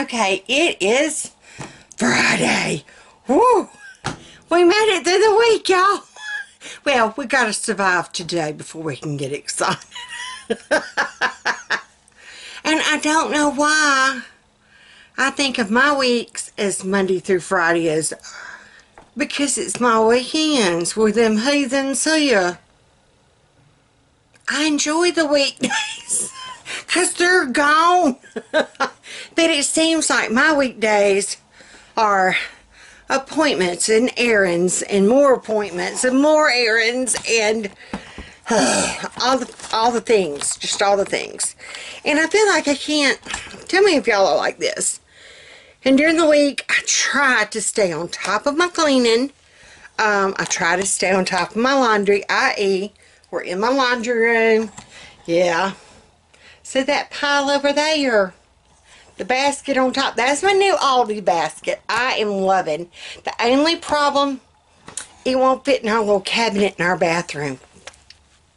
Okay, it is Friday. Woo! We made it through the week, y'all. Well, we gotta survive today before we can get excited. And I don't know why I think of my weeks as Monday through Friday as because it's my weekends with them heathens here. I enjoy the weekdays because they're gone. But it seems like my weekdays are appointments and errands and more appointments and more errands and all the things, just all the things. And I feel like I can't, tell me if y'all are like this. And during the week, I try to stay on top of my cleaning. I try to stay on top of my laundry, i.e., we're in my laundry room. Yeah. So that pile over there, the basket on top, that's my new Aldi basket. I am loving. The only problem, it won't fit in our little cabinet in our bathroom.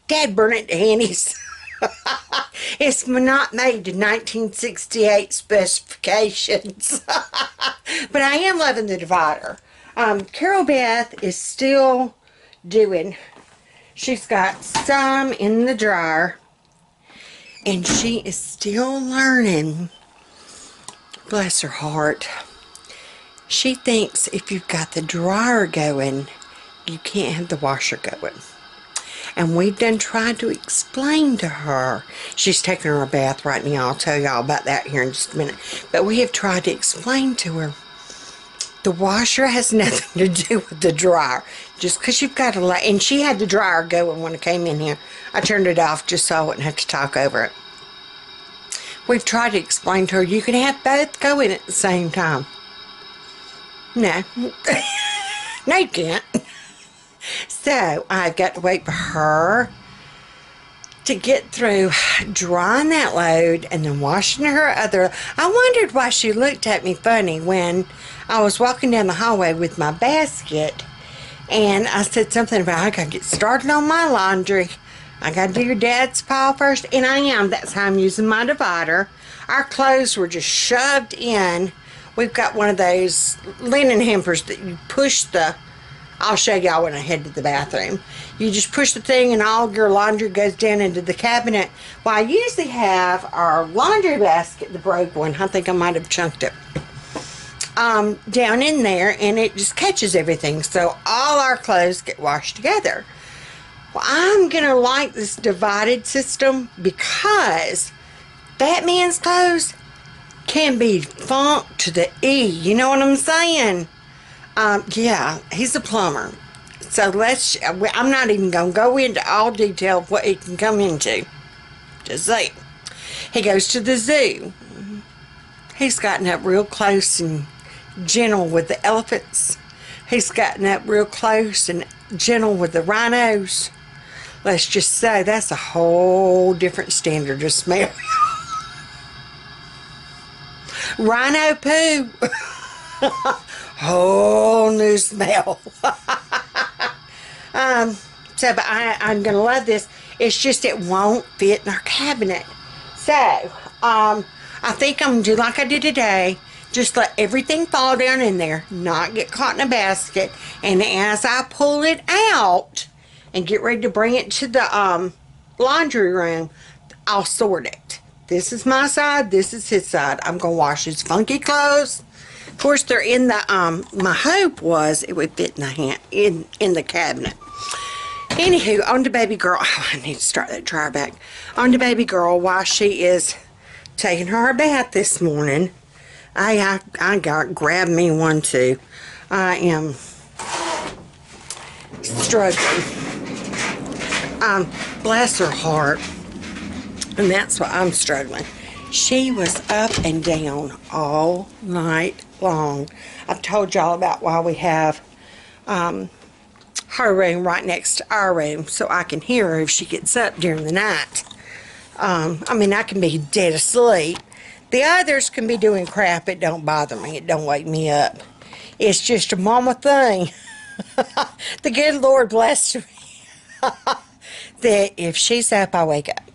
Dad burned it to Henny's. It's not made to 1968 specifications. But I am loving the divider. Carol Beth is still doing, she's got some in the dryer. And she is still learning. Bless her heart. She thinks if you've got the dryer going, you can't have the washer going. And we've done tried to explain to her. She's taking her a bath right now. I'll tell y'all about that here in just a minute. But we have tried to explain to her the washer has nothing to do with the dryer. Just because you've got to and she had the dryer going when I came in here. I turned it off just so I wouldn't have to talk over it. We've tried to explain to her you can have both going at the same time. No. No, you can't. So, I've got to wait for her to get through drying that load and then washing her other. I wondered why she looked at me funny when I was walking down the hallway with my basket and I said something about I gotta get started on my laundry. I gotta do your dad's pile first, and I am. That's how I'm using my divider. Our clothes were just shoved in. We've got one of those linen hampers that you push the, I'll show y'all when I head to the bathroom. You just push the thing and all your laundry goes down into the cabinet. Well, I usually have our laundry basket, the broke one, I think I might have chunked it, down in there, and it just catches everything. So all our clothes get washed together. Well, I'm going to like this divided system because Batman's clothes can be funked to the E. You know what I'm saying? Yeah, he's a plumber. So I'm not even going to go into all detail of what he can come into. Just say, he goes to the zoo. He's gotten up real close and gentle with the elephants. He's gotten up real close and gentle with the rhinos. Let's just say that's a whole different standard of smell. Rhino poo. Whole new smell. But I'm going to love this. It's just it won't fit in our cabinet. So, I think I'm going to do like I did today. Just let everything fall down in there. Not get caught in a basket. And as I pull it out and get ready to bring it to the laundry room, I'll sort it. This is my side. This is his side. I'm going to wash his funky clothes. Of course, they're in the, my hope was it would fit in the cabinet. Anywho, on to baby girl. Oh, I need to start that dryer back. On to baby girl while she is taking her a bath this morning. I got grab me one too. I am struggling. Bless her heart. And that's why I'm struggling. She was up and down all night long. I've told y'all about why we have her room right next to our room so I can hear her if she gets up during the night. I mean, I can be dead asleep. The others can be doing crap. It don't bother me. It don't wake me up. It's just a mama thing. The good Lord blessed me. That if she's up, I wake up.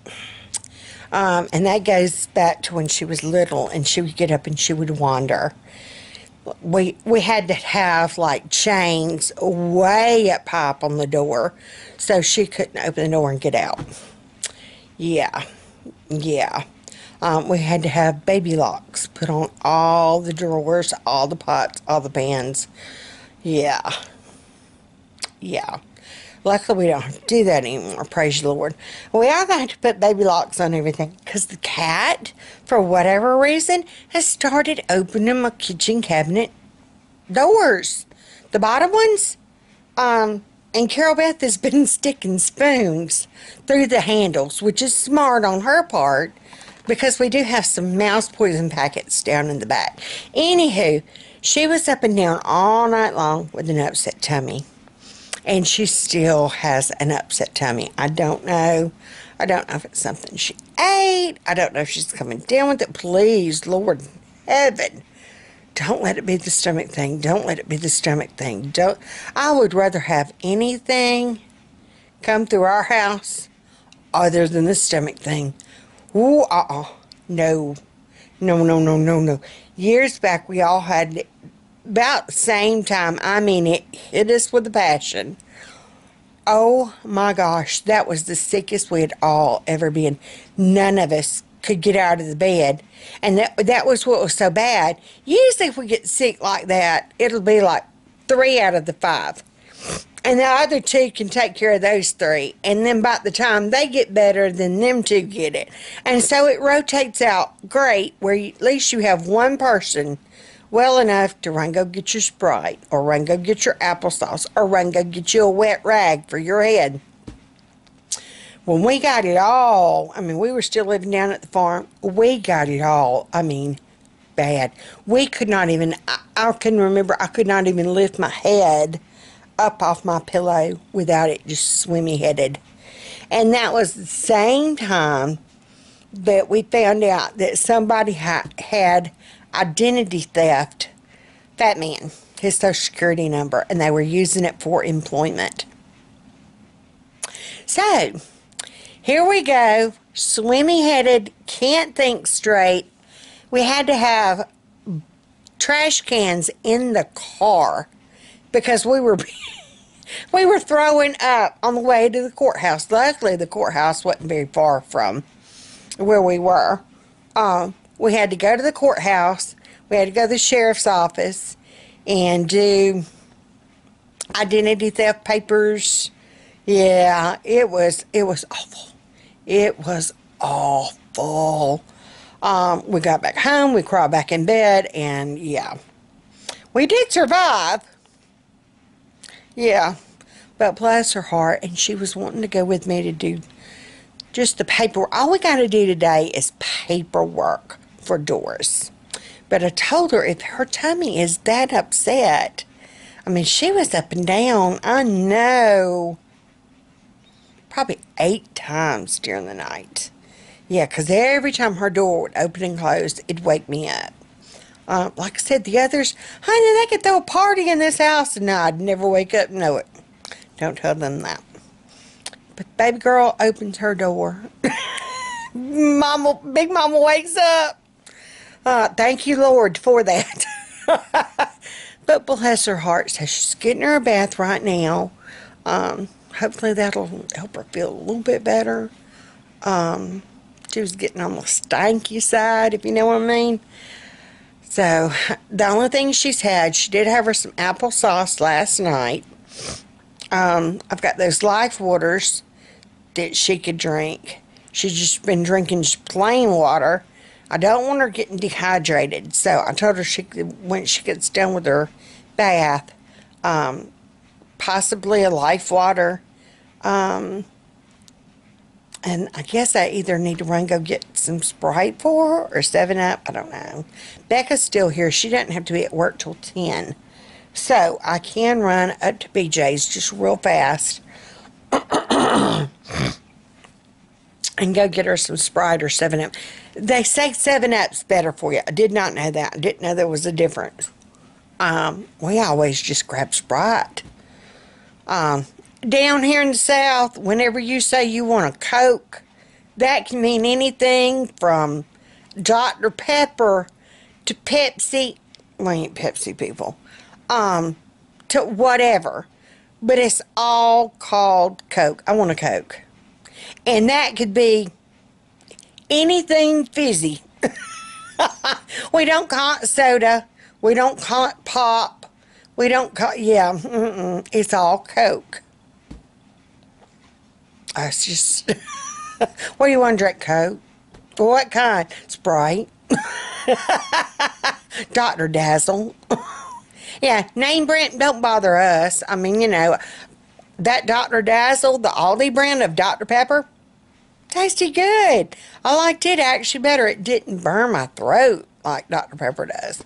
And that goes back to when she was little and she would get up and she would wander. We had to have like chains way up high up on the door so she couldn't open the door and get out. Yeah, yeah. We had to have baby locks put on all the drawers, all the pots, all the pans. Yeah, yeah. Luckily, we don't have to do that anymore, praise the Lord. We are going to put baby locks on everything because the cat, for whatever reason, has started opening my kitchen cabinet doors. The bottom ones. And Carol Beth has been sticking spoons through the handles, which is smart on her part because we do have some mouse poison packets down in the back. Anywho, she was up and down all night long with an upset tummy. And she still has an upset tummy. I don't know. I don't know if it's something she ate. I don't know if she's coming down with it. Please, Lord heaven, don't let it be the stomach thing. Don't let it be the stomach thing. Don't. I would rather have anything come through our house other than the stomach thing. Ooh, no. No, no, no, no, no. Years back, we all had about the same time. I mean, it hit us with a passion. Oh my gosh, that was the sickest we had all ever been. None of us could get out of the bed, and that was what was so bad. Usually if we get sick like that, it'll be like 3 out of the 5, and the other 2 can take care of those 3, and then by the time they get better, then them 2 get it. And so it rotates out great, where at least you have one person well enough to run go get your Sprite, or run go get your applesauce, or run go get you a wet rag for your head. When we got it all, I mean, we were still living down at the farm. We got it all, I mean, bad. We could not even, I can remember, I could not even lift my head up off my pillow without it just swimmy-headed. And that was the same time that we found out that somebody had identity theft, that man, his social security number, and they were using it for employment. So, here we go, swimmy-headed, can't think straight. We had to have trash cans in the car because we were we were throwing up on the way to the courthouse. Luckily, the courthouse wasn't very far from where we were. We had to go to the courthouse. We had to go to the sheriff's office and do identity theft papers. Yeah, it was awful. It was awful. We got back home. We crawled back in bed, and yeah, we did survive. Yeah, but bless her heart, and she was wanting to go with me to do just the paperwork. All we got to do today is paperwork for Doris. But I told her if her tummy is that upset, I mean, she was up and down, I know, probably 8 times during the night. Yeah, because every time her door would open and close, it'd wake me up. Like I said, the others, honey, they could throw a party in this house, and I'd never wake up and know it. Don't tell them that. But baby girl opens her door. Big Mama wakes up. Thank you, Lord, for that. But bless her heart, so she's getting her a bath right now. Hopefully that'll help her feel a little bit better. She was getting on the stanky side, if you know what I mean. So, the only thing she's had, she did have her some applesauce last night. I've got those Life Waters that she could drink. She's just been drinking just plain water. I don't want her getting dehydrated, so I told her when she gets done with her bath, possibly a Life Water. And I guess I either need to run go get some Sprite for her or 7-Up. I don't know. Becca's still here. She doesn't have to be at work till 10. So I can run up to BJ's just real fast and go get her some Sprite or 7-Up. They say 7-Up's better for you. I did not know that. I didn't know there was a difference. We always just grab Sprite. Down here in the South, whenever you say you want a Coke, that can mean anything from Dr. Pepper to Pepsi. We ain't Pepsi people. To whatever. But it's all called Coke. I want a Coke. And that could be anything fizzy. We don't call it soda. We don't call it pop. We don't call, yeah, it's all Coke. It's just, what do you want to drink, Coke? What kind? Sprite. Dr. Dazzle. Yeah, name brand don't bother us. I mean, you know, that Dr. Dazzle, the Aldi brand of Dr. Pepper, tasted good. I liked it actually better. It didn't burn my throat like Dr. Pepper does.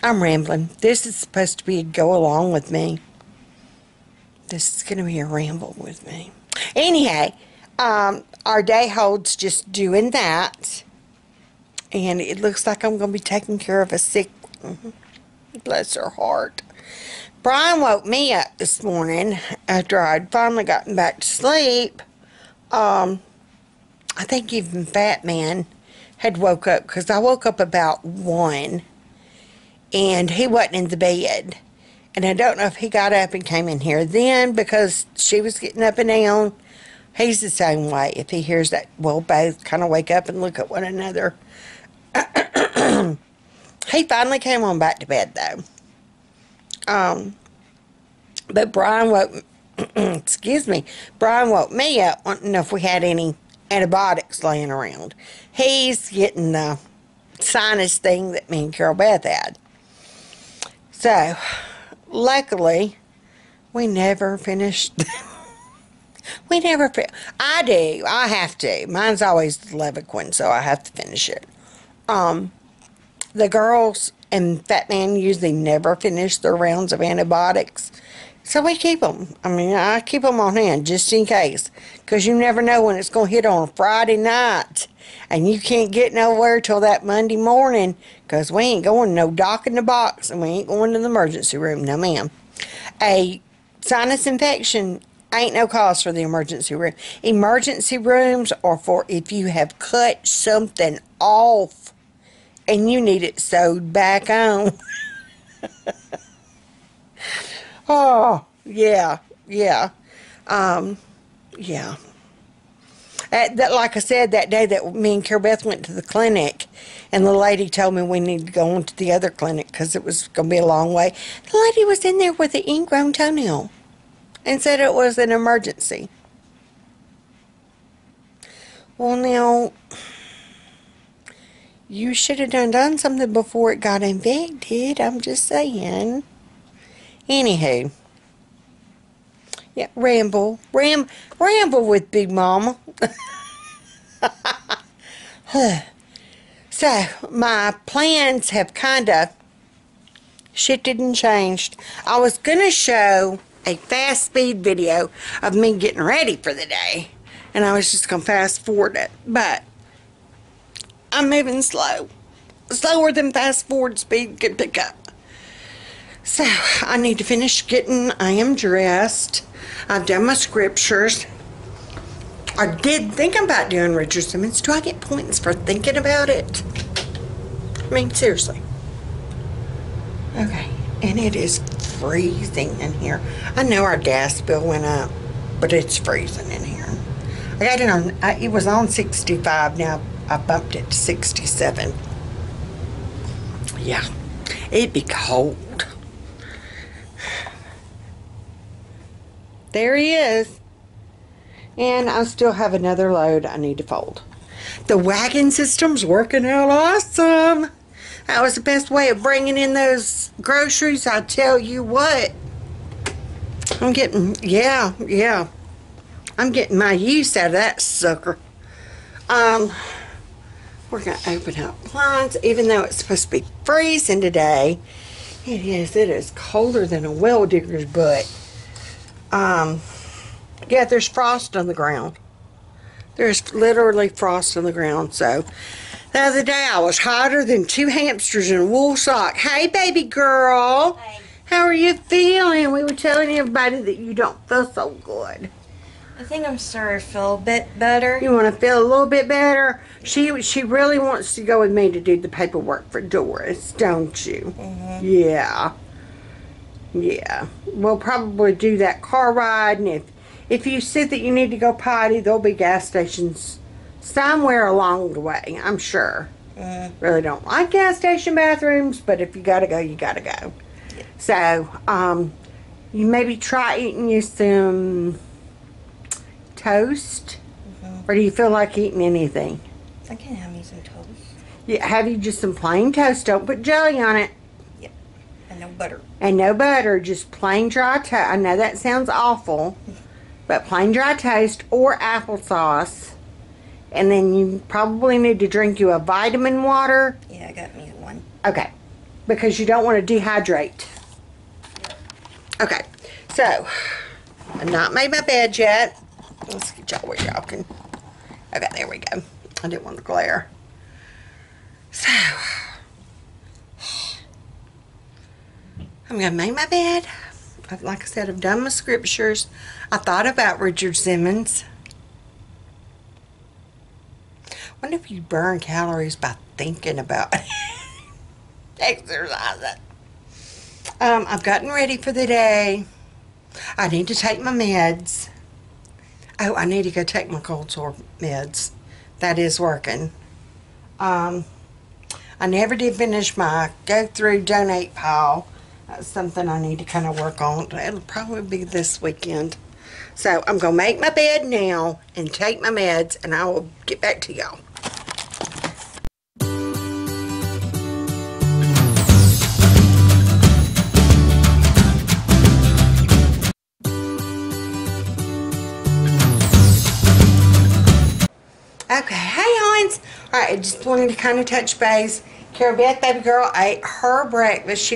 I'm rambling. This is supposed to be a go along with me. This is going to be a ramble with me. Anyhow, our day holds just doing that. And it looks like I'm going to be taking care of a sick one. Bless her heart. Brian woke me up this morning after I'd finally gotten back to sleep. I think even Fat Man had woke up because I woke up about 1 and he wasn't in the bed. And I don't know if he got up and came in here then because she was getting up and down. He's the same way. If he hears that, we'll both kind of wake up and look at one another. He finally came on back to bed though. But Brian woke, excuse me, Brian woke me up wanting to know if we had any antibiotics laying around. He's getting the sinus thing that me and Carol Beth had. So, luckily, we never finished. We never, I do, I have to. Mine's always Levaquin, so I have to finish it. The girls and Fat Man usually never finish their rounds of antibiotics. So we keep them. I mean, I keep them on hand just in case. Because you never know when it's going to hit on a Friday night. And you can't get nowhere till that Monday morning. Because we ain't going no doc in the box. And we ain't going to the emergency room. No, ma'am. A sinus infection ain't no cause for the emergency room. Emergency rooms are for if you have cut something off. And you need it sewed back on. Oh, yeah, yeah. Yeah. Like I said, that day that me and Carol Beth went to the clinic, and the lady told me we needed to go on to the other clinic because it was going to be a long way. The lady was in there with an ingrown toenail and said it was an emergency. Well, now, you should have done something before it got infected. I'm just saying. Anywho. Yeah, ramble with Big Mama. So, my plans have kind of shifted and changed. I was going to show a fast speed video of me getting ready for the day. And I was just going to fast forward it. But I'm moving slow. Slower than fast forward speed could pick up. So, I need to finish getting, I am dressed. I've done my scriptures. I did think about doing Richard Simmons. Do I get points for thinking about it? I mean, seriously. Okay, and it is freezing in here. I know our gas bill went up, but it's freezing in here. I got it on, it was on 65, now I bumped it to 67. Yeah, it'd be cold. There he is. And I still have another load I need to fold. The wagon system's working out awesome. That was the best way of bringing in those groceries, I tell you what. I'm getting, yeah. I'm getting my use out of that sucker. We're going to open up blinds, even though it's supposed to be freezing today. It is colder than a well digger's butt. Yeah, there's frost on the ground. There's literally frost on the ground. So, the other day I was hotter than 2 hamsters in a wool sock. Hey, baby girl. Hey. How are you feeling? We were telling everybody that you don't feel so good. I think I'm starting to feel a bit better. You want to feel a little bit better? She really wants to go with me to do the paperwork for Doris, don't you? Mm-hmm. Yeah. Yeah. We'll probably do that car ride, and if you see that you need to go potty, there'll be gas stations somewhere along the way, I'm sure. Really don't like gas station bathrooms, but if you gotta go, you gotta go. Yeah. So, you maybe try eating you some toast, or do you feel like eating anything? I can have me some toast. Yeah, have you just some plain toast? Don't put jelly on it. Yep. And no butter. And no butter, just plain dry toast. I know that sounds awful, but plain dry toast or applesauce. And then you probably need to drink you a vitamin water. Yeah, I got me one. Okay, because you don't want to dehydrate. Okay, so I've not made my bed yet. Let's get y'all where y'all can. Okay, there we go. I didn't want the glare. So I'm gonna make my bed. Like I said, I've done my scriptures. I thought about Richard Simmons. Wonder if you burn calories by thinking about exercising. I've gotten ready for the day. I need to take my meds. Oh, I need to go take my cold sore meds. That is working. I never did finish my go through donate pile. That's something I need to kind of work on. It'll probably be this weekend. So I'm going to make my bed now and take my meds, and I will get back to y'all. Okay, hey Hans. Alright, I just wanted to kind of touch base. Carol Beth, baby girl, ate her breakfast.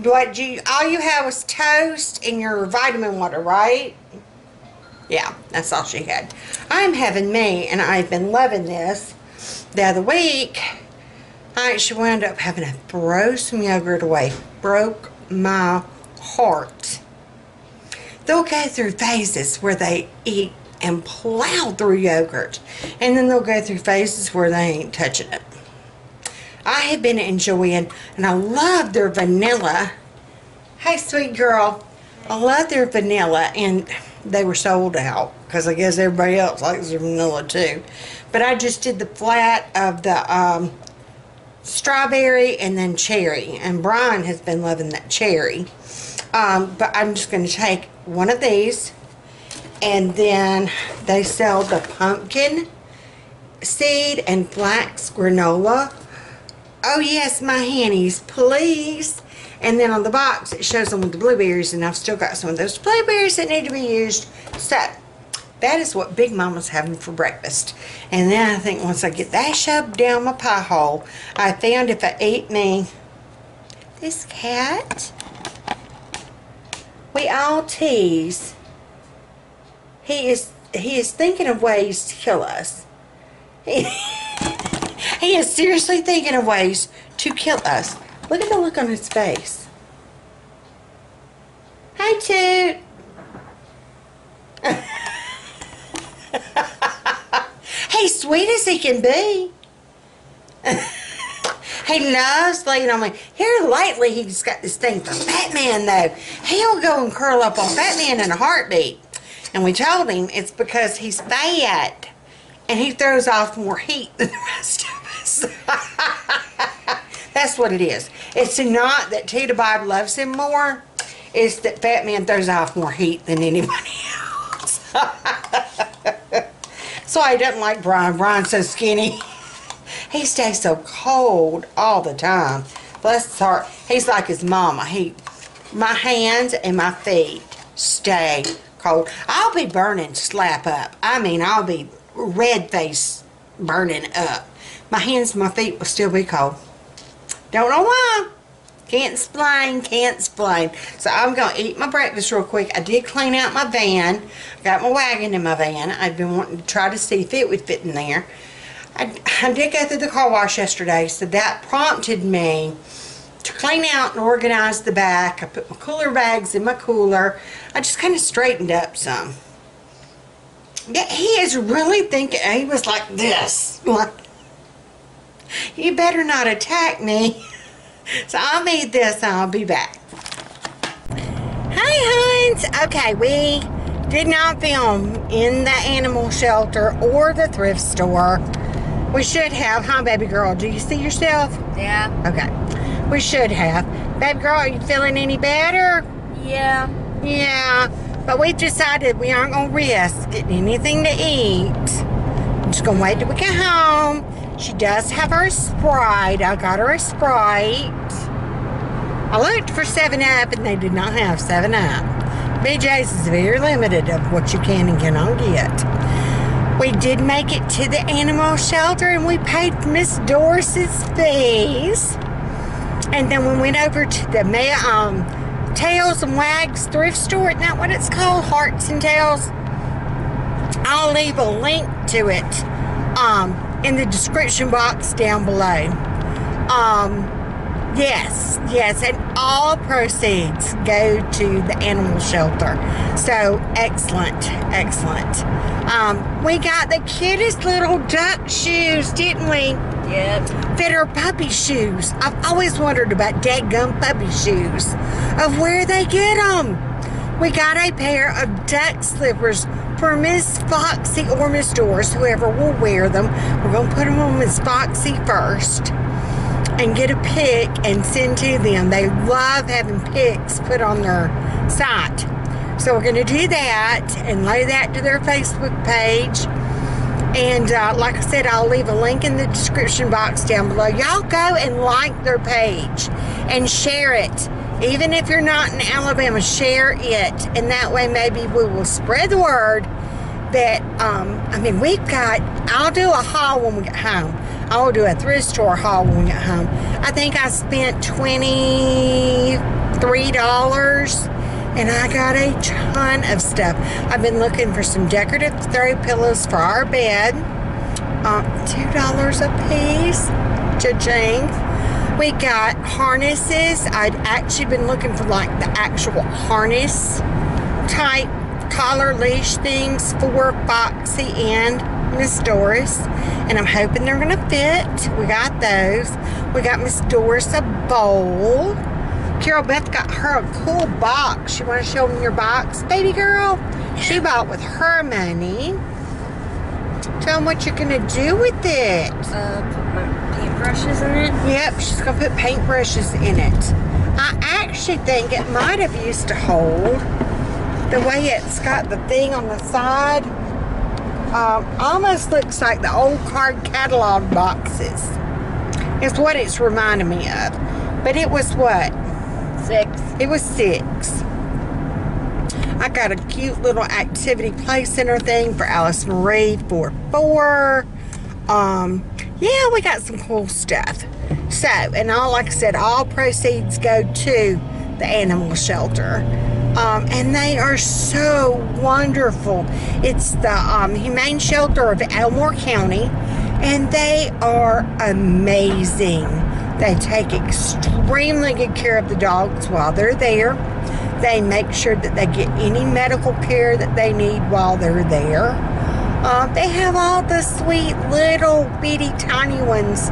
All you had was toast and your vitamin water, right? Yeah, that's all she had. I'm having me, and I've been loving this. The other week, I actually wound up having to throw some yogurt away. Broke my heart. They'll go through phases where they eat and plow through yogurt, and then they'll go through phases where they ain't touching it. I have been enjoying, and I love their vanilla. Hey, sweet girl. I love their vanilla, and they were sold out because I guess everybody else likes their vanilla too. But I just did the flat of the strawberry and then cherry, and Brian has been loving that cherry. But I'm just going to take one of these, and then they sell the pumpkin seed and flax granola. Oh yes, my hannies, please. And then on the box it shows them with the blueberries, and I've still got some of those blueberries that need to be used. So that is what Big Mama's having for breakfast. And then I think once I get that shoved down my pie hole, I found if I eat me this cat, we all tease. He is thinking of ways to kill us. He is seriously thinking of ways to kill us. Look at the look on his face. Hi, Toot. He's sweet as he can be. He loves laying on me. Here lately, he's got this thing for Fat Man, though. He'll go and curl up on Fat Man in a heartbeat. And we told him it's because he's fat. And he throws off more heat than the rest of us. That's what it is. It's not that Tita Bob loves him more. It's that Fat Man throws off more heat than anybody else. So he doesn't like Brian. Brian's so skinny. He stays so cold all the time. Bless his heart. He's like his mama. My hands and my feet stay cold. I'll be burning slap up. I mean, I'll be red face burning up. My hands and my feet will still be cold. Don't know why. Can't explain. So I'm going to eat my breakfast real quick. I did clean out my van. Got my wagon in my van. I've been wanting to try to see if it would fit in there. I did go through the car wash yesterday, so that prompted me to clean out and organize the back. I put my cooler bags in my cooler. I just kind of straightened up some. Yeah, he is really thinking. He was like this. Like, you better not attack me. So I'll eat this and I'll be back. Hi, Huns. Okay, we did not film in the animal shelter or the thrift store. We should have, huh, baby girl? Do you see yourself? Yeah. Okay. We should have. Baby girl, are you feeling any better? Yeah. Yeah. But we decided we aren't going to risk getting anything to eat. I'm just going to wait till we get home. She does have her Sprite. I got her a Sprite. I looked for 7-Up and they did not have 7-Up. BJ's is very limited of what you can and cannot get. We did make it to the animal shelter and we paid Miss Doris's fees. And then we went over to the Tails and Wags thrift store. Isn't that what it's called? Hearts and Tails. I'll leave a link to it in the description box down below. Yes, and all proceeds go to the animal shelter. So, excellent. We got the cutest little duck shoes, didn't we? Yep. That are puppy shoes. I've always wondered about dadgum puppy shoes, of where they get them. We got a pair of duck slippers for Miss Foxy or Miss Doris, whoever will wear them. We're going to put them on Miss Foxy first and get a pic and send to them. They love having pics put on their site. So we're going to do that and lay that to their Facebook page. And like I said, I'll leave a link in the description box down below. Y'all go and like their page and share it. Even if you're not in Alabama, share it. And that way maybe we will spread the word that, we've got, I'll do a haul when we get home. I will do a thrift store haul when we get home. I think I spent $23 and I got a ton of stuff. I've been looking for some decorative throw pillows for our bed. $2 a piece. Cha-ching. We got harnesses. I'd actually been looking for like the actual harness type collar leash things for Foxy and Miss Doris, and I'm hoping they're gonna fit. We got those. We got Miss Doris a bowl. Carol Beth got her a cool box. You want to show them your box, baby girl? She bought with her money. Tell them what you're gonna do with it. Put my paintbrushes in it. Yep, she's gonna put paintbrushes in it. I actually think it might have used to hold. The way it's got the thing on the side. Almost looks like the old card catalog boxes. It's what it's reminding me of. But it was what? 6. It was 6. I got a cute little activity play center thing for Alice Marie for 4. Yeah, we got some cool stuff. So, and like I said, all proceeds go to the animal shelter. And they are so wonderful. It's the Humane Shelter of Elmore County, and they are amazing. They take extremely good care of the dogs while they're there. They make sure that they get any medical care that they need while they're there. They have all the sweet little bitty tiny ones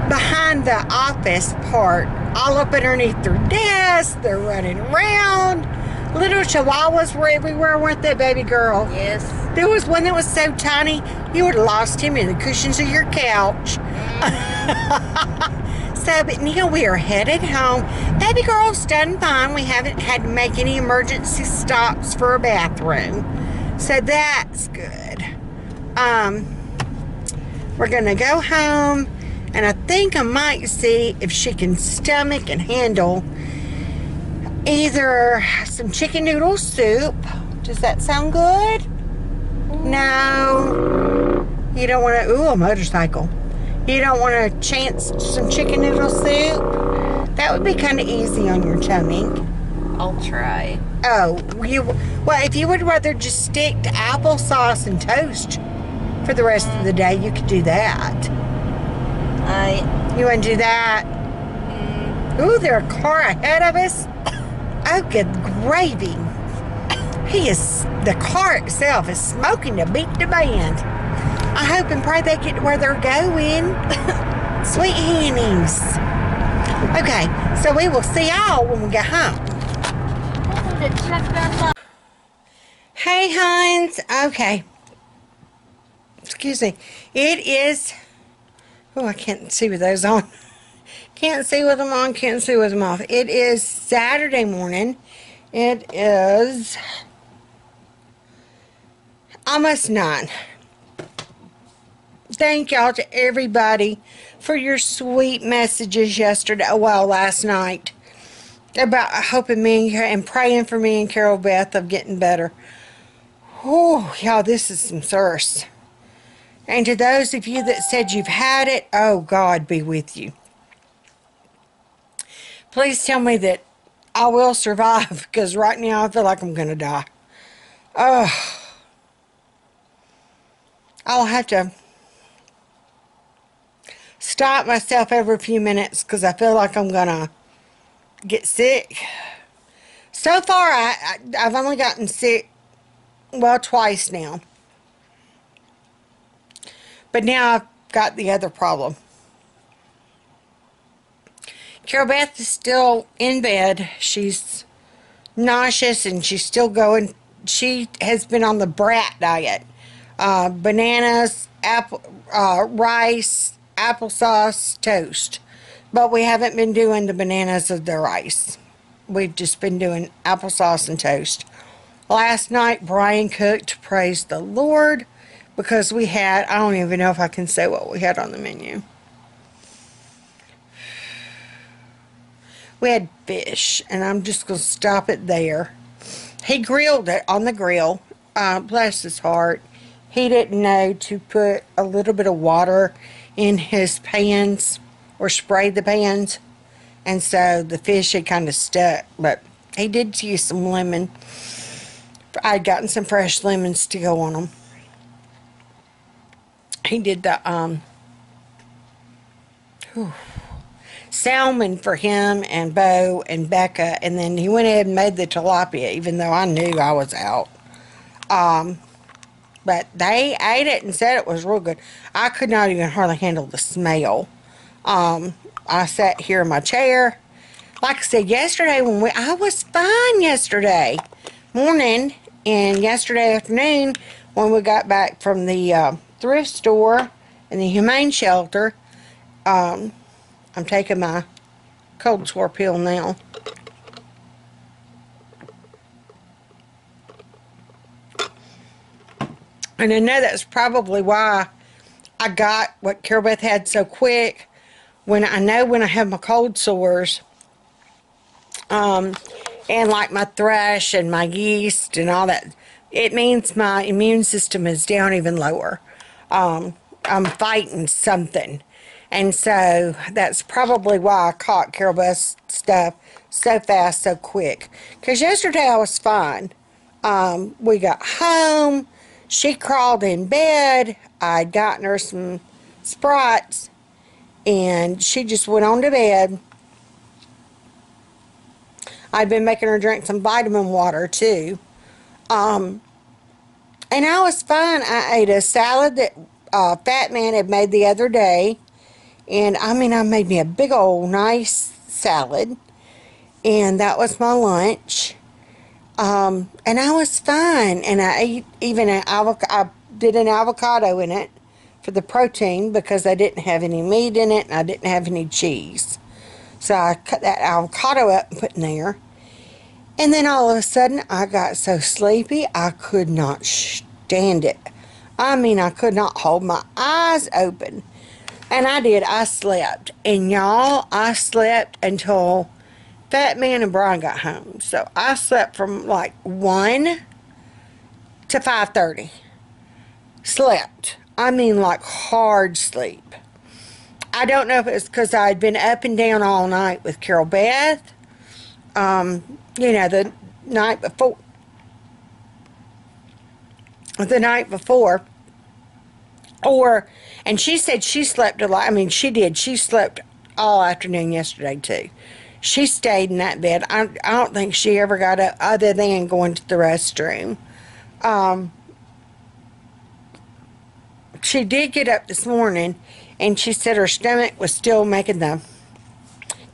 behind the office part, all up underneath their desk. They're running around. Little chihuahuas were everywhere, weren't they, baby girl? Yes. There was one that was so tiny, you would have lost him in the cushions of your couch. But now we are headed home. Baby girl's done fine. We haven't had to make any emergency stops for a bathroom. So that's good. We're going to go home, and I think I might see if she can stomach and handle either some chicken noodle soup. Does that sound good? No. You don't want to, ooh, a motorcycle. You don't want to chance some chicken noodle soup? That would be kind of easy on your tummy. I'll try. Oh, well, if you would rather just stick to applesauce and toast for the rest of the day, you could do that. You want to do that? Ooh, there's a car ahead of us. Oh, good gravy. The car itself is smoking to beat the band. I hope and pray they get to where they're going. Sweet Hennies. Okay, so we will see y'all when we get home. Hey, Hines. Okay. Excuse me. It is... Oh, I can't see with those on. Can't see with them on, can't see with them off. It is Saturday morning. It is almost 9. Thank y'all to everybody for your sweet messages yesterday, well, last night, about hoping me and praying for me and Carol Beth of getting better. Oh, y'all, this is some thirst. And to those of you that said you've had it, oh, God be with you. Please tell me that I will survive, because right now I feel like I'm going to die. Oh, I'll have to stop myself every few minutes because I feel like I'm going to get sick. So far, I've only gotten sick, well, twice now. But now I've got the other problem. Carol Beth is still in bed. She's nauseous and she's still going. She has been on the brat diet. Bananas, rice, applesauce, toast. But we haven't been doing the bananas or the rice. We've just been doing applesauce and toast. Last night, Brian cooked, praise the Lord, because we had, I don't even know if I can say what we had on the menu. We had fish, and I'm just going to stop it there. He grilled it on the grill. Bless his heart. He didn't know to put a little bit of water in his pans or spray the pans. And so the fish had kind of stuck. But he did use some lemon. I'd gotten some fresh lemons to go on them. He did the salmon for him and Bo and Becca, and then he went ahead and made the tilapia, even though I knew I was out. But they ate it and said it was real good. I could not even hardly handle the smell. I sat here in my chair. Like I said, yesterday I was fine yesterday morning and yesterday afternoon when we got back from the thrift store and the humane shelter. I'm taking my cold sore pill now. And I know that's probably why I got what Carol Beth had so quick. When I have my cold sores, and like my thrush and my yeast and all that, it means my immune system is down even lower. I'm fighting something. And so that's probably why I caught Carol Beth's stuff so fast, so quick. Because yesterday I was fine. We got home. She crawled in bed. I'd gotten her some Sprites. And she just went on to bed. I'd been making her drink some vitamin water too. And I was fine. I ate a salad that Fat Man had made the other day. And I mean, I made me a big old nice salad. And that was my lunch. And I was fine. And I ate even I did an avocado in it for the protein because I didn't have any meat in it and I didn't have any cheese. So I cut that avocado up and put in there. And then all of a sudden I got so sleepy I could not stand it. I mean, I could not hold my eyes open. And I did. I slept. And y'all, I slept until Fat Man and Brian got home. So I slept from like 1 to 5:30. Slept. I mean, like hard sleep. I don't know if it's because I'd been up and down all night with Carol Beth. You know, the night before. And she said she slept a lot. I mean, she did. She slept all afternoon yesterday, too. She stayed in that bed. I don't think she ever got up other than going to the restroom. She did get up this morning, and she said her stomach was still making the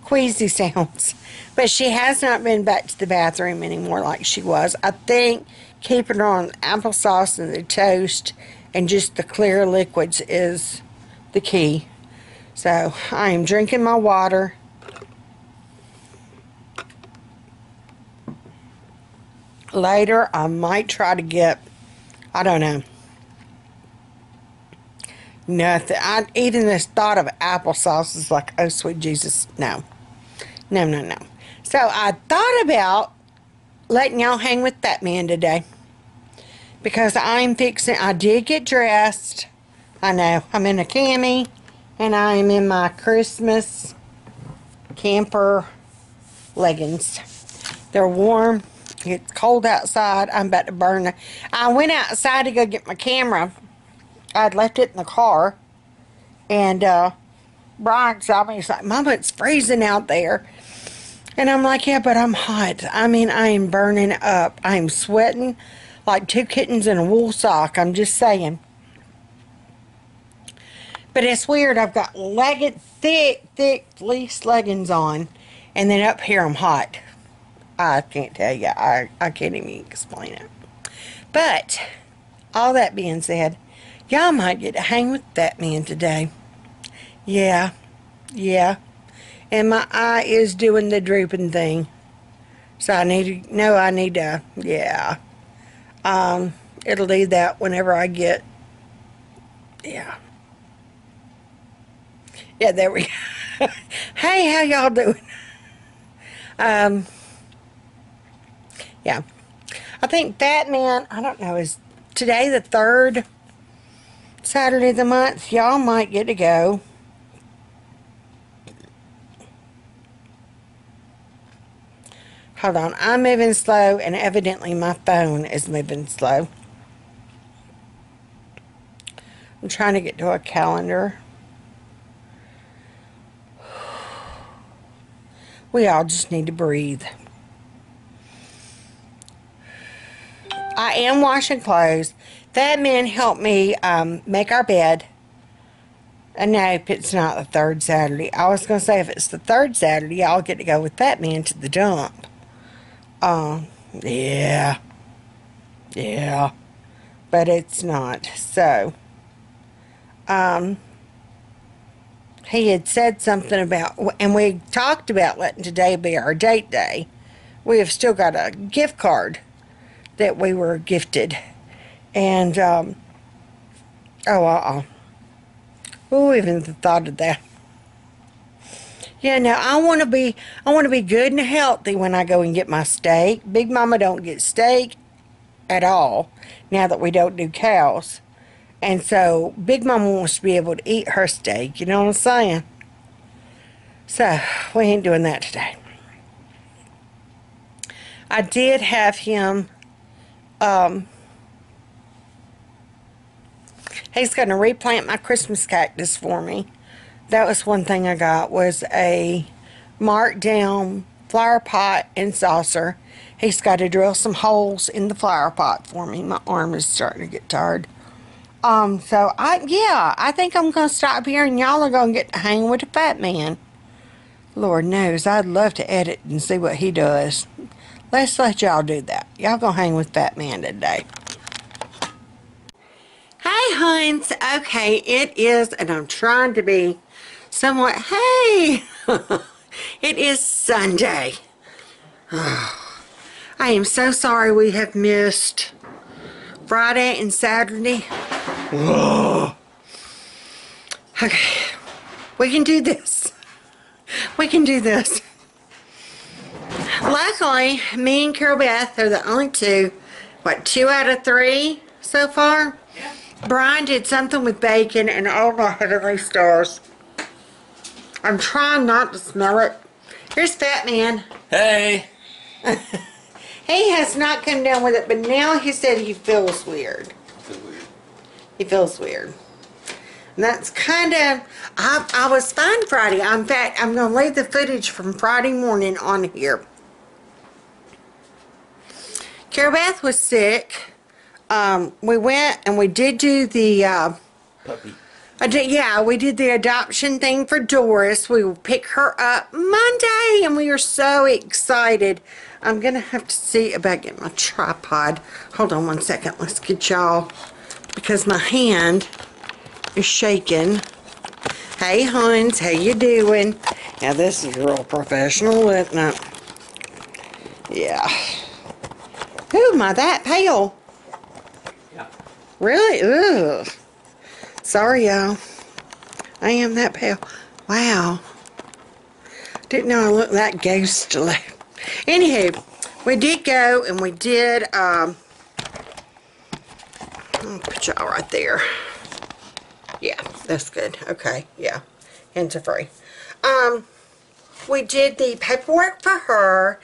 queasy sounds. But she has not been back to the bathroom anymore like she was. I think keeping her on applesauce and the toast and just the clear liquids is the key. So I am drinking my water. Later, I might try to get, I don't know, nothing. Eating this thought of applesauce is like, oh, sweet Jesus, no. No, no, no. So I thought about letting y'all hang with that man today. Because I did get dressed. I know, I'm in a cami, and I am in my Christmas camper leggings. They're warm. It's cold outside. I'm about to burn. I went outside to go get my camera. I'd left it in the car. And Brian saw me. He's like, Mama, it's freezing out there. And I'm like, yeah, but I'm hot. I mean, I am burning up. I'm sweating like two kittens in a wool sock. I'm just saying. But it's weird. I've got thick fleece leggings on. And then up here I'm hot. I can't tell you. I can't even explain it. But, all that being said, y'all might get to hang with that man today. Yeah. Yeah. And my eye is doing the drooping thing. So I need to, yeah. It'll do that whenever I get, yeah. Yeah, there we go. Hey, how y'all doing? Yeah. I think Batman, I don't know, is today the 3rd Saturday of the month? Y'all might get to go. Hold on, I'm moving slow, and evidently my phone is moving slow. I'm trying to get to a calendar. We all just need to breathe. I am washing clothes. That man helped me make our bed. Nope, it's not the 3rd Saturday. I was going to say if it's the 3rd Saturday, I'll get to go with that man to the dump. Yeah. Yeah. But it's not. So, he had said something about, and we talked about letting today be our date day. We have still got a gift card that we were gifted. And, who even thought of that? Yeah, now I want to be good and healthy when I go and get my steak. Big Mama don't get steak at all now that we don't do cows. And so Big Mama wants to be able to eat her steak, you know what I'm saying? So, we ain't doing that today. I did have him, he's going to replant my Christmas cactus for me. That was one thing I got, was a marked down flower pot and saucer. He's got to drill some holes in the flower pot for me. My arm is starting to get tired. So I think I'm going to stop here, and y'all are going to get to hang with the fat man. Lord knows, I'd love to edit and see what he does. Let's let y'all do that. Y'all gonna hang with Fat Man today. Hey, huns. Okay, it is, and I'm trying to be somewhat, hey, it is Sunday. I am so sorry we have missed Friday and Saturday. Whoa. Okay, we can do this. We can do this. Luckily, me and Carol Beth are the only two, 2 out of 3 so far? Yeah. Brian did something with bacon, and oh my heavenly stars. I'm trying not to smell it. Here's Fat Man. Hey! He has not come down with it, but now he said he feels weird. He feels weird. And that's kind of, I was fine Friday. In fact, I'm going to leave the footage from Friday morning on here. Carol Beth was sick. We went and we did do the, Puppy. yeah, we did the adoption thing for Doris. We will pick her up Monday, and we are so excited. I'm going to have to see about getting my tripod. Hold on one second. Let's get y'all, because my hand is shaking. Hey, Huns, how you doing? Now, this is real professional, isn't it? Yeah. Who am I that pale? Yeah. Really? Ugh. Sorry, y'all. I am that pale. Wow. Didn't know I looked that ghostly. Anywho, we did go and we did, I'll put y'all right there. Yeah, that's good. Okay, yeah. Hands are free. We did the paperwork for her.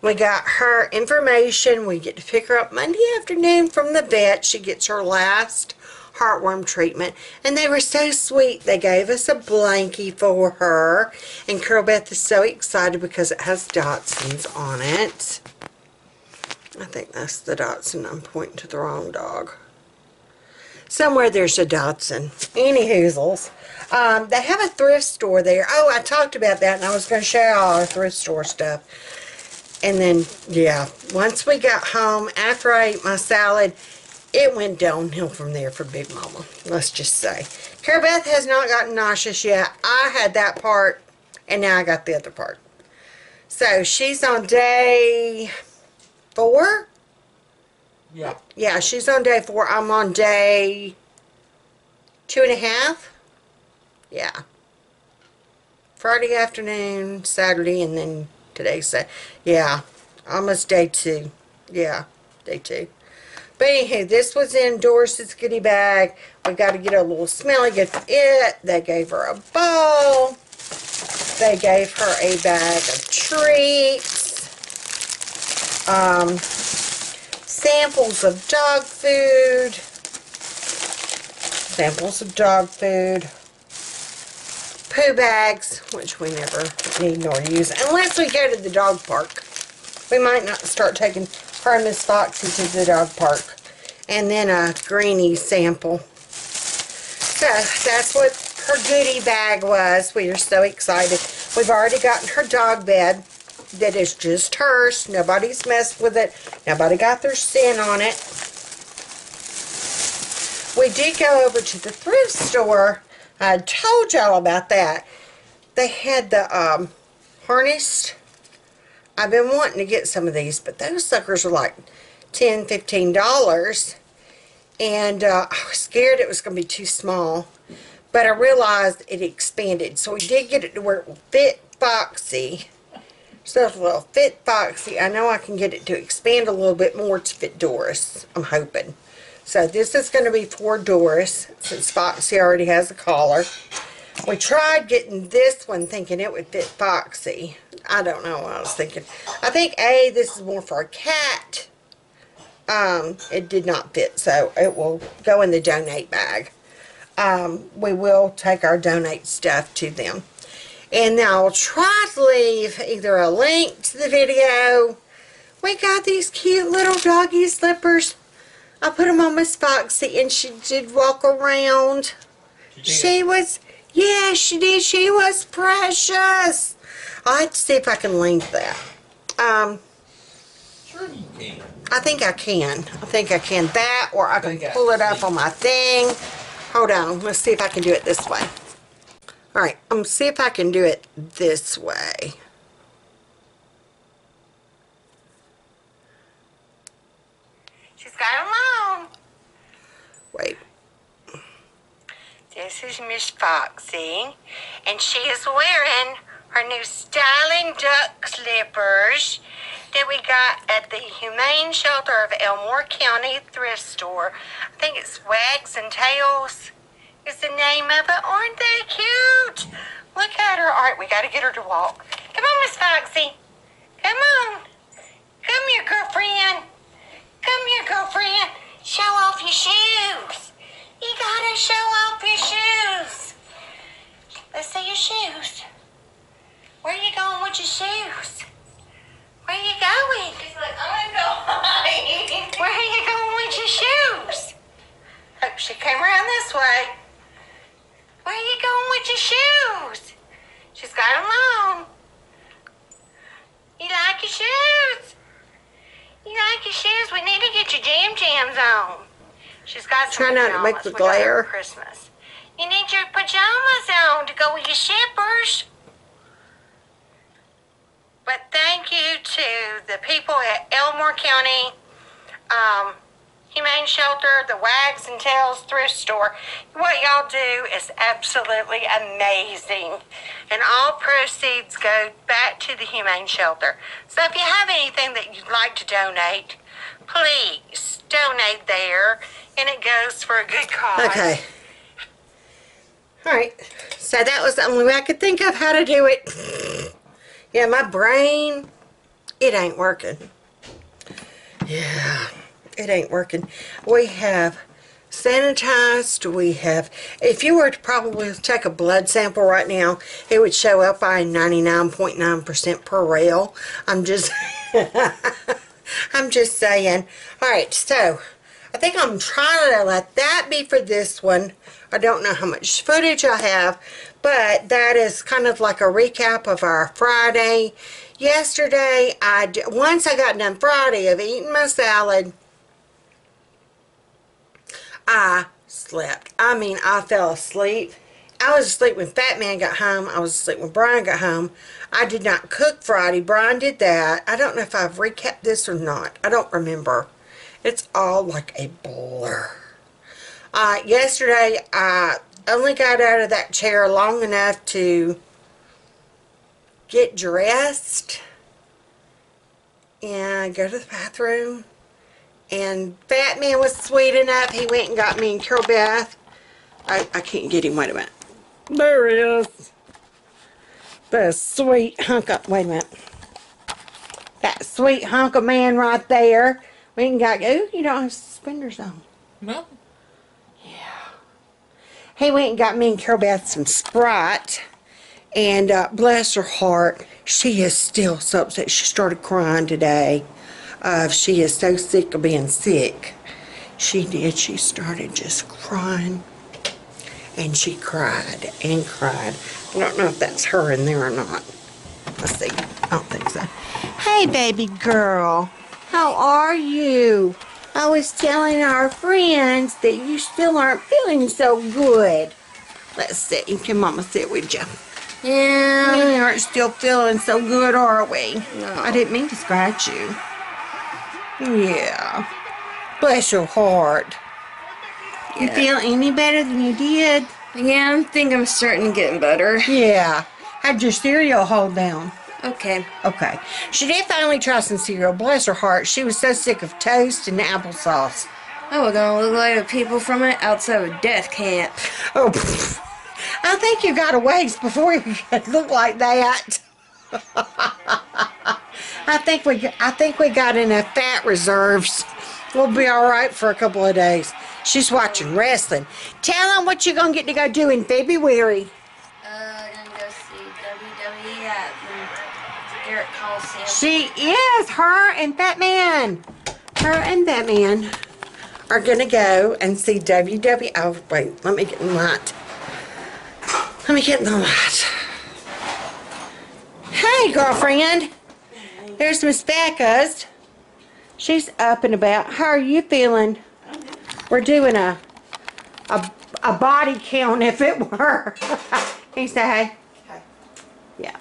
We got her information. We get to pick her up Monday afternoon from the vet. She gets her last heartworm treatment. And they were so sweet. They gave us a blankie for her. And Carol Beth is so excited because it has Dachshunds on it. I think that's the Dachshund. I'm pointing to the wrong dog. Somewhere there's a Dachshund. Any hoozles. They have a thrift store there. Oh, I talked about that, and I was going to show you all our thrift store stuff. And then, yeah, once we got home, after I ate my salad, it went downhill from there for Big Mama. Let's just say. Carol Beth has not gotten nauseous yet. I had that part, and now I got the other part. So she's on day 4. Yeah. Yeah, she's on day 4. I'm on day 2.5. Yeah. Friday afternoon, Saturday, and then today's Saturday. Yeah, almost day 2. Yeah, day 2. But anywho, this was in Doris's goodie bag. We got to get a little smelly good for it. They gave her a bowl. They gave her a bag of treats. Samples of dog food. Samples of dog food. Poo bags, which we never need nor use, unless we go to the dog park. We might not start taking her and Miss Foxy to the dog park. And then a greenie sample. So, that's what her goodie bag was. We are so excited. We've already gotten her dog bed that is just hers. Nobody's messed with it. Nobody got their sin on it. We did go over to the thrift store. I told y'all about that. They had the harness. I've been wanting to get some of these, but those suckers are like $10, $15. And I was scared it was going to be too small. But I realized it expanded. So we did get it to where it will fit Foxy. So it's a little fit Foxy. I know I can get it to expand a little bit more to fit Doris. I'm hoping. So this is going to be for Doris, since Foxy already has a collar. We tried getting this one thinking it would fit Foxy. I don't know what I was thinking. I think, this is more for a cat. It did not fit, so it will go in the donate bag. We will take our donate stuff to them. And now I'll try to leave either a link to the video. We got these cute little doggy slippers. I put them on Miss Foxy, and she did walk around. She was, yeah, she did. She was precious. I'll have to see if I can link that. Sure you can. I think I can. I think I can. That, or I can pull it up on my thing. Hold on. Let's see if I can do it this way. Alright, I'm going to see if I can do it this way. She's got them on. Wait. This is Miss Foxy, and she is wearing her new styling duck slippers that we got at the Humane Shelter of Elmore County thrift store. I think it's Wags and Tails is the name of it. Aren't they cute? Look at her. All right, we got to get her to walk. Come on, Miss Foxy. Come on. Come here, girlfriend. Come here, girlfriend. Show off your shoes. You gotta show off your shoes. Let's see your shoes. Where are you going with your shoes? Where are you going? She's like, I'm going. Where are you going with your shoes? Oh, she came around this way. Where are you going with your shoes? She's got them on. You like your shoes? You like your shoes? We need to get your jams on. She's got some Try not to make pajamas the we got her glare. for Christmas. You need your pajamas on to go with your shippers. But thank you to the people at Elmore County Humane Shelter, the Wags and Tails thrift store. What y'all do is absolutely amazing. And all proceeds go back to the Humane Shelter. So if you have anything that you'd like to donate, please donate there. And it goes for a good cause. Okay. Alright. So that was the only way I could think of how to do it. Yeah, my brain, it ain't working. Yeah, it ain't working. We have sanitized. We have, if you were to probably take a blood sample right now, it would show up by 99.9% per rail. I'm just, I'm just saying. Alright, so I think I'm trying to let that be for this one. I don't know how much footage I have, but that is kind of like a recap of our Friday. Yesterday, once I got done Friday of eating my salad, I slept. I mean, I fell asleep. I was asleep when Fat Man got home. I was asleep when Brian got home. I did not cook Friday. Brian did that. I don't know if I've recapped this or not. I don't remember. It's all like a blur. Yesterday, I only got out of that chair long enough to get dressed and go to the bathroom. And Fat Man was sweet enough. He went and got me and Carol Beth. I can't get him. Wait a minute. There he is. The sweet hunk of, wait a minute. That sweet hunk of man right there. We ain't got, ooh, you don't have suspenders on. No. He went and got me and Carol Beth some Sprite. And bless her heart, she is still so upset. She started crying today. She is so sick of being sick. She did. She started just crying. And she cried and cried. I don't know if that's her in there or not. Let's see. I don't think so. Hey, baby girl. How are you? I was telling our friends that you still aren't feeling so good. Let's see. Can Mama sit with you? Yeah. We aren't still feeling so good, are we? No. I didn't mean to scratch you. Yeah. Bless your heart. You feel any better than you did? Yeah, I think I'm starting to get better. Yeah. How'd your cereal hold down? Okay. Okay. She did finally try some cereal. Bless her heart. She was so sick of toast and applesauce. Oh, we're gonna look like the people from it outside of death camp. Oh, pfft. I think you got a ways before you could look like that. I think we got enough fat reserves. We'll be all right for a couple of days. She's watching wrestling. Tell them what you're gonna get to go do in February. Gonna go see WWE at the Garrett Coliseum. She is. Her and Batman. Her and Batman are gonna go and see WWE. Oh, wait. Let me get in the light. Let me get in the light. Hey, girlfriend. There's Miss Becca's. She's up and about. How are you feeling? We're doing a body count, if it were. Can you say hey? Hey. Yeah.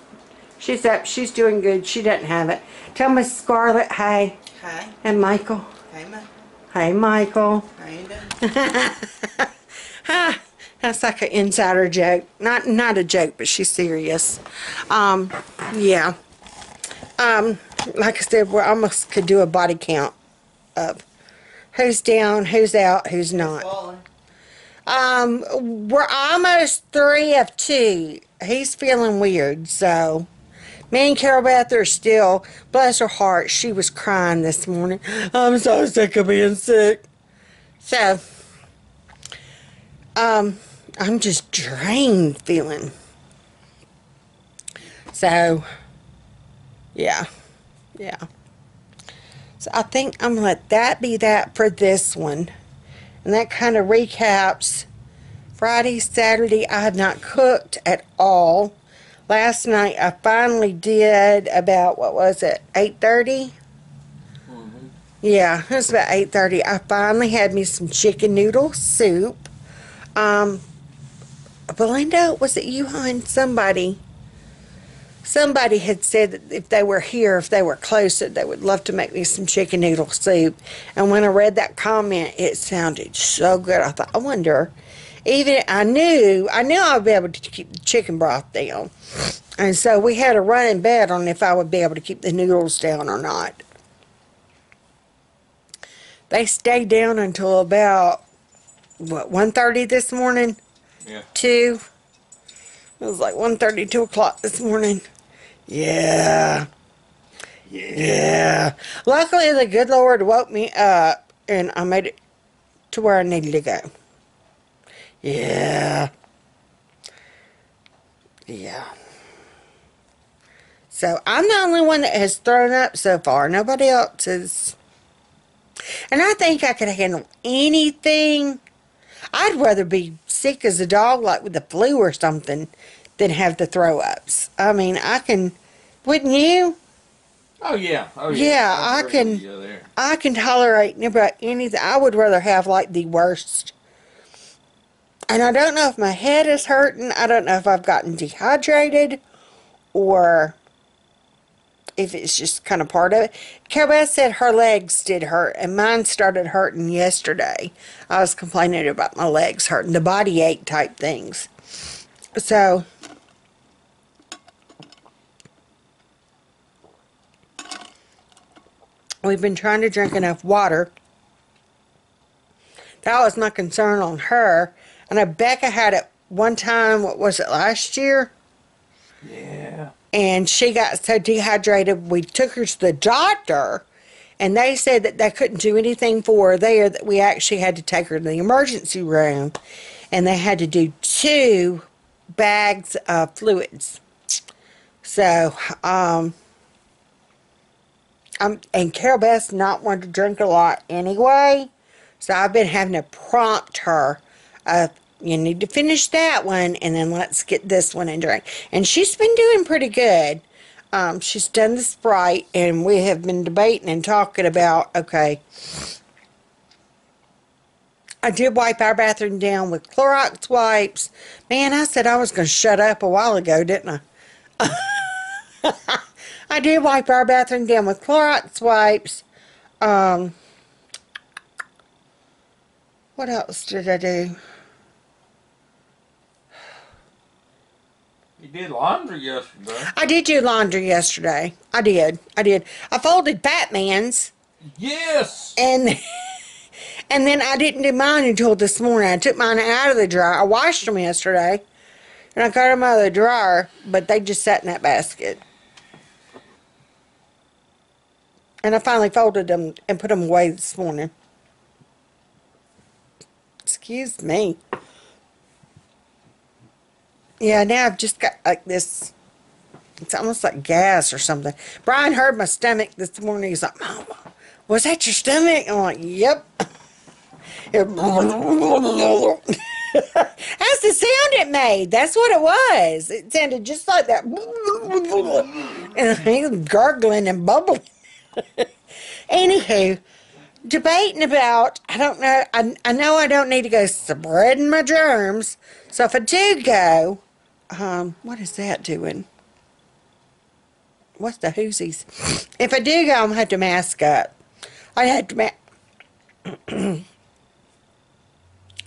She's up. She's doing good. She doesn't have it. Tell Miss Scarlett hey. Hi. And Michael. Hey, Ma. Hey, Michael. How you doing? That's like an insider joke. Not a joke, but she's serious. Yeah. Like I said, we almost could do a body count of who's down, who's out, who's not. We're almost 3 of 2. He's feeling weird, so me and Carol Beth are still, bless her heart, she was crying this morning. I'm so sick of being sick. So, I'm just drained feeling. So, yeah. Yeah. So I think I'm going to let that be that for this one. And that kind of recaps Friday, Saturday. I have not cooked at all. Last night I finally did about, what was it, 8:30? Mm-hmm. Yeah, it was about 8:30. I finally had me some chicken noodle soup. Belinda, was it you, hon? Somebody had said that if they were here, if they were closer, they would love to make me some chicken noodle soup. And when I read that comment, it sounded so good. I thought, I wonder, even I knew I would be able to keep the chicken broth down. And so we had a running bet on if I would be able to keep the noodles down or not. They stayed down until about, what, 1:30 this morning? Yeah. 2. It was like 1:30, 2 o'clock this morning. Yeah. Yeah. Luckily, the good Lord woke me up, and I made it to where I needed to go. Yeah. Yeah. So, I'm the only one that has thrown up so far. Nobody else is. And I think I could handle anything. I'd rather be sick as a dog, like with the flu or something, than have the throw-ups. I mean, I can. Wouldn't you? Oh yeah. Oh yeah. Yeah, I I agree can. with you there. I can tolerate about anything. I would rather have like the worst. And I don't know if my head is hurting. I don't know if I've gotten dehydrated or if it's just kind of part of it. Carol said her legs did hurt, and mine started hurting yesterday. I was complaining about my legs hurting, the body ache type things. So, we've been trying to drink enough water. That was my concern on her. I know Becca had it one time, what was it, last year? Yeah. And she got so dehydrated, we took her to the doctor, and they said that they couldn't do anything for her there, that we actually had to take her to the emergency room, and they had to do 2 bags of fluids. So, and Carol Beth's not wanting to drink a lot anyway, so I've been having to prompt her, you need to finish that one, and then let's get this one and drink. And she's been doing pretty good. She's done the Sprite, and we have been debating and talking about, okay, I did wipe our bathroom down with Clorox wipes. Man, I said I was going to shut up a while ago, didn't I? I did wipe our bathroom down with Clorox wipes. What else did I do? You did laundry yesterday. I did do laundry yesterday. I did. I folded Batman's. Yes. And and then I didn't do mine until this morning. I took mine out of the dryer. I washed them yesterday. And I got them out of the dryer. But they just sat in that basket. And I finally folded them and put them away this morning. Excuse me. Yeah, now I've just got like this, it's almost like gas or something. Brian heard my stomach this morning. He's like, Mama, was that your stomach? I'm like, yep. That's the sound it made. That's what it was. It sounded just like that. And he was gargling and bubbling. Anywho, debating about, I don't know, I know I don't need to go spreading my germs. So if I do go, what is that doing? What's the whoosies? If I do go, I'm going to have to mask up. I'd have to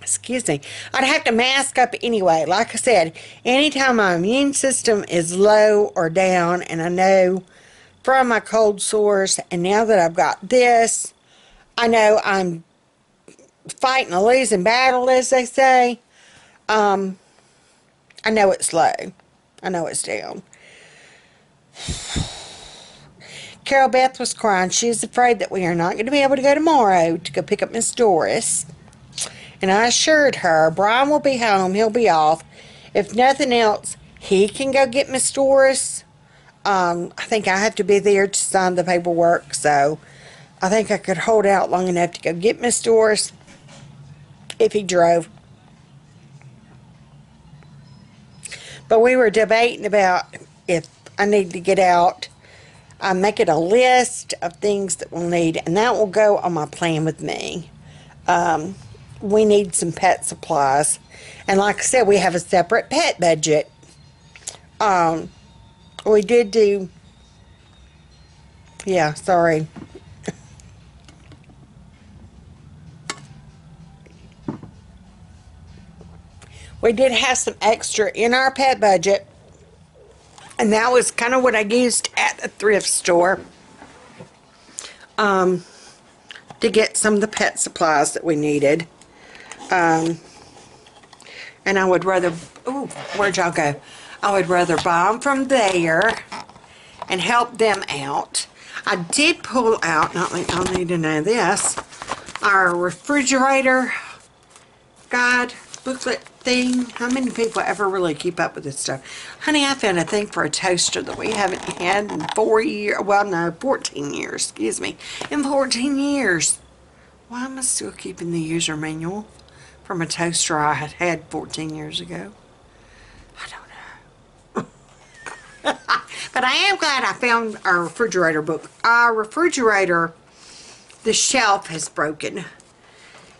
excuse me. I'd have to mask up anyway. Like I said, anytime my immune system is low or down, and I know from my cold sores, and now that I've got this, I know I'm fighting a losing battle, as they say. I know it's low. I know it's down. Carol Beth was crying. She's afraid that we are not going to be able to go tomorrow to go pick up Miss Doris. And I assured her, Brian will be home. He'll be off. If nothing else, he can go get Miss Doris. I think I have to be there to sign the paperwork, so I think I could hold out long enough to go get Miss Doris if he drove. But we were debating about if I need to get out. I'm making a list of things that we'll need, and that will go on my plan with me. We need some pet supplies. And like I said, we have a separate pet budget. We did do... Yeah, sorry. We did have some extra in our pet budget. And that was kind of what I used at the thrift store. To get some of the pet supplies that we needed. And I would rather... Ooh, where'd y'all go? I would rather buy them from there and help them out. I did pull out, not like y'all need to know this, our refrigerator guide booklet thing. How many people ever really keep up with this stuff? Honey, I found a thing for a toaster that we haven't had in 4 years. Well, no, 14 years. Excuse me. In 14 years. Why am I still keeping the user manual from a toaster I had had 14 years ago? I don't know. But I am glad I found our refrigerator book. Our refrigerator, the shelf has broken.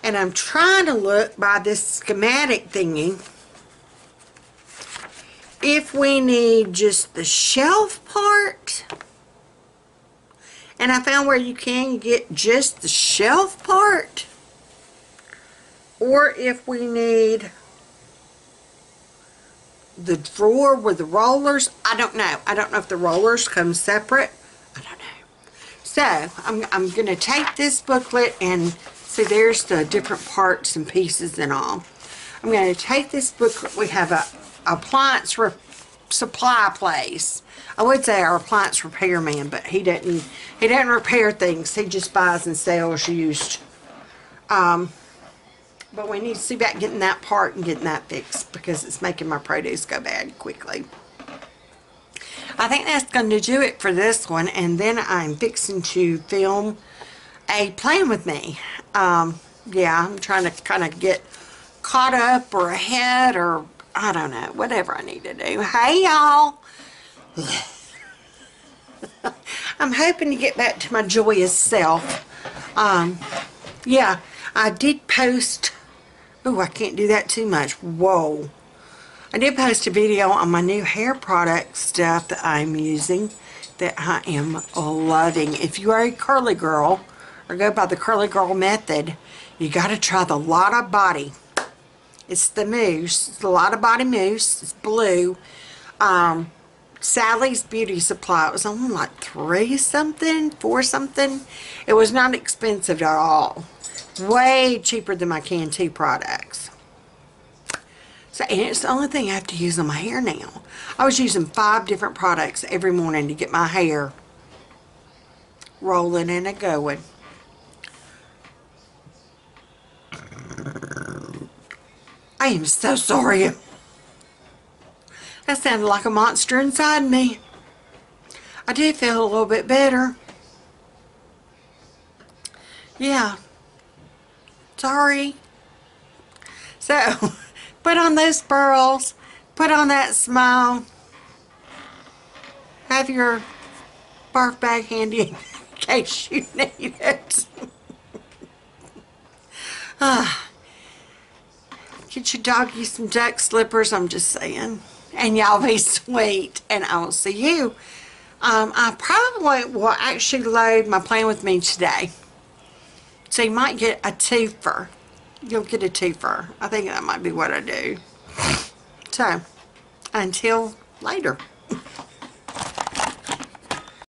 And I'm trying to look by this schematic thingy if we need just the shelf part. And I found where you can get just the shelf part. Or if we need the drawer with the rollers. I don't know. I don't know if the rollers come separate. I don't know. So, I'm going to take this booklet and see, there's the different parts and pieces and all. I'm going to take this booklet. We have a appliance supply place. I would say our appliance repairman, but he doesn't repair things. He just buys and sells used. But we need to see about getting that part and getting that fixed because it's making my produce go bad quickly. I think that's going to do it for this one, and then I'm fixing to film a plan with me. Yeah, I'm trying to kind of get caught up or ahead, or I don't know, whatever I need to do. Hey, y'all. I'm hoping to get back to my joyous self. Yeah, I did post... Oh, I can't do that too much. Whoa. I did post a video on my new hair product stuff that I'm using that I am loving. If you are a curly girl or go by the curly girl method, you got to try the Lotta Body. It's the mousse. It's the Lotta Body mousse. It's blue. Sally's Beauty Supply. It was only like $3 something, $4 something. It was not expensive at all. Way cheaper than my Cantu products. So, and it's the only thing I have to use on my hair now. I was using 5 different products every morning to get my hair rolling and a-going. I am so sorry. That sounded like a monster inside me. I did feel a little bit better. Yeah. Sorry. So, put on those pearls. Put on that smile. Have your barf bag handy in case you need it. Get your doggy some duck slippers, I'm just saying. And y'all be sweet. And I will see you. I probably will actually load my plan with me today. So you might get a twofer. You'll get a twofer. I think that might be what I do. So, until later.